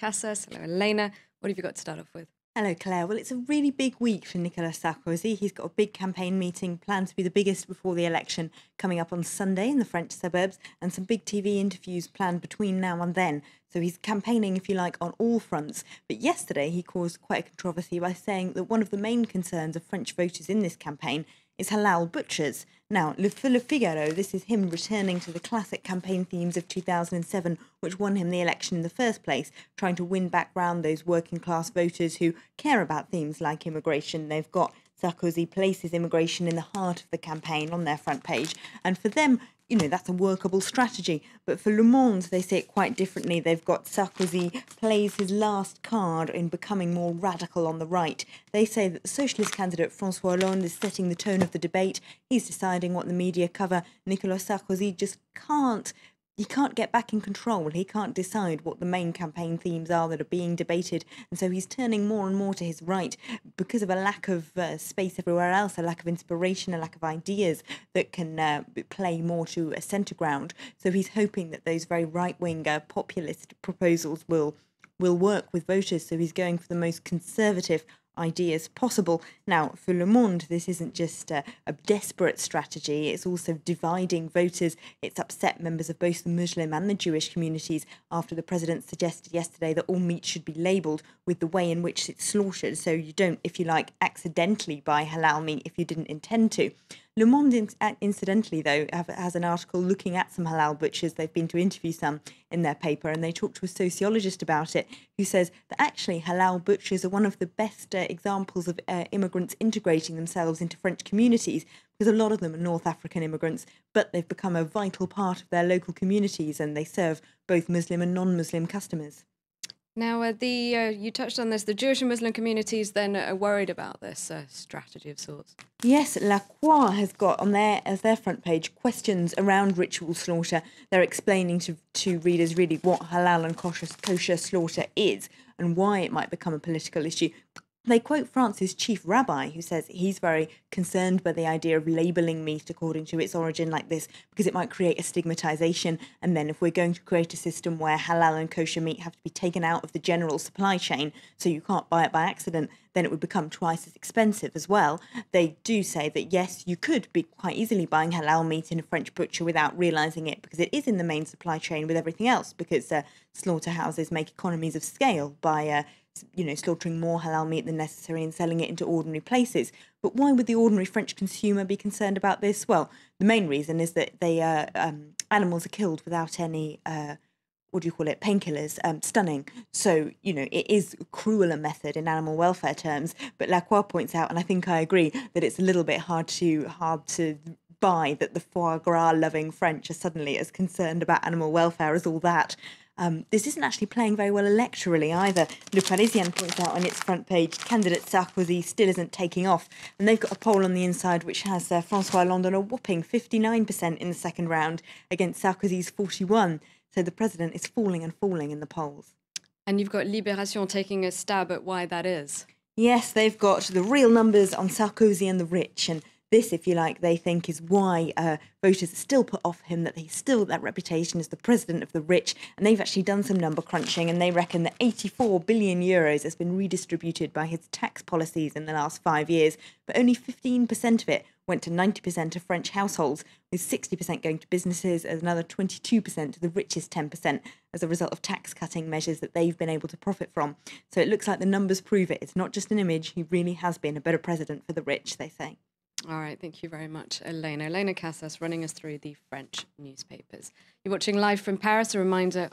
Casas. Hello, Elena. What have you got to start off with? Hello, Claire. Well, it's a really big week for Nicolas Sarkozy. He's got a big campaign meeting planned to be the biggest before the election coming up on Sunday in the French suburbs, and some big TV interviews planned between now and then. So he's campaigning, if you like, on all fronts. But yesterday he caused quite a controversy by saying that one of the main concerns of French voters in this campaign is halal butchers. Now, for Le Figaro, this is him returning to the classic campaign themes of 2007, which won him the election in the first place, trying to win back round those working-class voters who care about themes like immigration. They've got Sarkozy places immigration in the heart of the campaign on their front page. And for them, that's a workable strategy. But for Le Monde, they say it quite differently. They've got Sarkozy plays his last card in becoming more radical on the right. They say that the socialist candidate François Hollande is setting the tone of the debate. He's deciding what the media cover. Nicolas Sarkozy just can't get back in control. He can't decide what the main campaign themes are that are being debated. And so he's turning more and more to his right because of a lack of space everywhere else, a lack of inspiration, a lack of ideas that can play more to a centre ground. So he's hoping that those very right-wing populist proposals will work with voters. So he's going for the most conservative ideas possible. Now, for Le Monde, this isn't just a desperate strategy, it's also dividing voters. It's upset members of both the Muslim and the Jewish communities after the president suggested yesterday that all meat should be labelled with the way in which it's slaughtered, so you don't, if you like, accidentally buy halal meat if you didn't intend to. Le Monde, incidentally, though, has an article looking at some halal butchers. They've been to interview some in their paper, and they talked to a sociologist about it who says that actually halal butchers are one of the best examples of immigrants integrating themselves into French communities, because a lot of them are North African immigrants, but they've become a vital part of their local communities, and they serve both Muslim and non-Muslim customers. Now, you touched on this. The Jewish and Muslim communities then are worried about this strategy of sorts. Yes, La Croix has got on as their front page questions around ritual slaughter. They're explaining to readers really what halal and kosher slaughter is and why it might become a political issue. They quote France's chief rabbi, who says he's very concerned by the idea of labelling meat according to its origin like this, because it might create a stigmatisation. And then if we're going to create a system where halal and kosher meat have to be taken out of the general supply chain so you can't buy it by accident, then it would become twice as expensive as well. They do say that, yes, you could be quite easily buying halal meat in a French butcher without realising it, because it is in the main supply chain with everything else, because slaughterhouses make economies of scale by slaughtering more halal meat than necessary and selling it into ordinary places. But why would the ordinary French consumer be concerned about this? Well, the main reason is that animals are killed without any painkillers, stunning. So, it is a crueler method in animal welfare terms. But Lacroix points out, and I think I agree, that it's a little bit hard to buy that the foie gras loving French are suddenly as concerned about animal welfare as all that. This isn't actually playing very well electorally either. Le Parisien points out on its front page, candidate Sarkozy still isn't taking off. And they've got a poll on the inside which has François Hollande on a whopping 59% in the second round against Sarkozy's 41%. So the president is falling and falling in the polls. And you've got Libération taking a stab at why that is. Yes, they've got the real numbers on Sarkozy and the rich, and this, if you like, they think is why voters are still put off him, that he's still that reputation as the president of the rich. And they've actually done some number crunching, and they reckon that 84 billion euros has been redistributed by his tax policies in the last 5 years, but only 15% of it went to 90% of French households, with 60% going to businesses and another 22% to the richest 10% as a result of tax-cutting measures that they've been able to profit from. So it looks like the numbers prove it. It's not just an image. He really has been a better president for the rich, they say. All right, thank you very much, Elena. Elena Casas running us through the French newspapers. You're watching live from Paris. A reminder